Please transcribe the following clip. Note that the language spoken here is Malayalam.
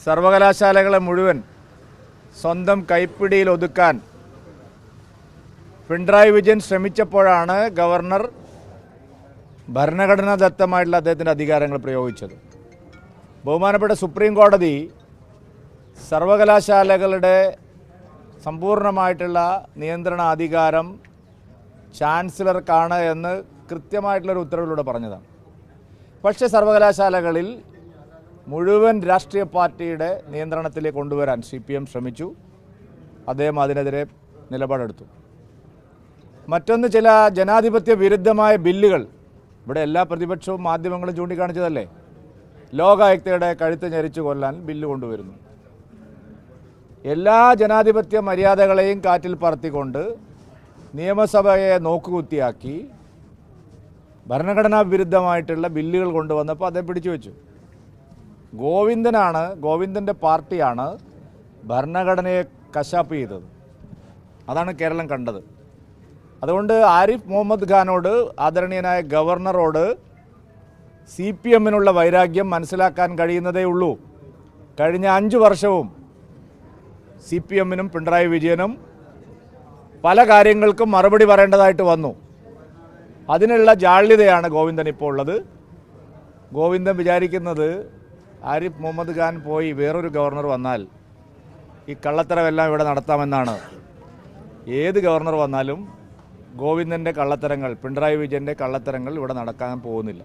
സർവകലാശാലകളെ മുഴുവൻ സ്വന്തം കൈപ്പിടിയിൽ ഒതുക്കാൻ പിണറായി വിജയൻ ശ്രമിച്ചപ്പോഴാണ് ഗവർണർ ഭരണഘടനാദത്തമായിട്ടുള്ള അദ്ദേഹത്തിൻ്റെ അധികാരങ്ങൾ പ്രയോഗിച്ചത്. ബഹുമാനപ്പെട്ട സുപ്രീം കോടതി സർവകലാശാലകളുടെ സമ്പൂർണ്ണമായിട്ടുള്ള നിയന്ത്രണ അധികാരം ചാൻസലർക്കാണ് എന്ന് കൃത്യമായിട്ടുള്ളൊരു ഉത്തരവിലൂടെ പറഞ്ഞതാണ്. പക്ഷേ സർവകലാശാലകളിൽ മുഴുവൻ രാഷ്ട്രീയ പാർട്ടിയുടെ നിയന്ത്രണത്തിലേക്ക് കൊണ്ടുവരാൻ CPM ശ്രമിച്ചു. അദ്ദേഹം അതിനെതിരെ നിലപാടെടുത്തു. മറ്റൊന്ന്, ചില ജനാധിപത്യ വിരുദ്ധമായ ബില്ലുകൾ ഇവിടെ എല്ലാ പ്രതിപക്ഷവും മാധ്യമങ്ങളും ചൂണ്ടിക്കാണിച്ചതല്ലേ. ലോകായുക്തയുടെ കഴുത്ത് ഞെരിച്ചു കൊല്ലാൻ ബില്ല് കൊണ്ടുവരുന്നു. എല്ലാ ജനാധിപത്യ മര്യാദകളെയും കാറ്റിൽ പറത്തിക്കൊണ്ട് നിയമസഭയെ നോക്കുകുത്തിയാക്കി ഭരണഘടനാ വിരുദ്ധമായിട്ടുള്ള ബില്ലുകൾ കൊണ്ടുവന്നപ്പോൾ അദ്ദേഹം പിടിച്ചു വെച്ചു. ഗോവിന്ദൻ്റെ പാർട്ടിയാണ് ഭരണഘടനയെ കശാപ്പ് ചെയ്തത്. അതാണ് കേരളം കണ്ടത്. അതുകൊണ്ട് ആരിഫ് മുഹമ്മദ് ഖാനോട്, ആദരണീയനായ ഗവർണറോട് CPMനുള്ള വൈരാഗ്യം മനസ്സിലാക്കാൻ കഴിയുന്നതേ ഉള്ളൂ. കഴിഞ്ഞ 5 വർഷവും CPMനും പിണറായി വിജയനും പല കാര്യങ്ങൾക്കും മറുപടി പറയേണ്ടതായിട്ട് വന്നു. അതിനുള്ള ജാള്യതയാണ് ഗോവിന്ദൻ ഇപ്പോൾ ഉള്ളത്. ഗോവിന്ദൻ വിചാരിക്കുന്നത് ആരിഫ് മുഹമ്മദ് ഖാൻ പോയി വേറൊരു ഗവർണർ വന്നാൽ ഈ കള്ളത്തരമെല്ലാം ഇവിടെ നടത്താമെന്നാണ്. ഏത് ഗവർണർ വന്നാലും ഗോവിന്ദൻ്റെ കള്ളത്തരങ്ങൾ, പിണറായി വിജയൻ്റെ കള്ളത്തരങ്ങൾ ഇവിടെ നടക്കാൻ പോകുന്നില്ല.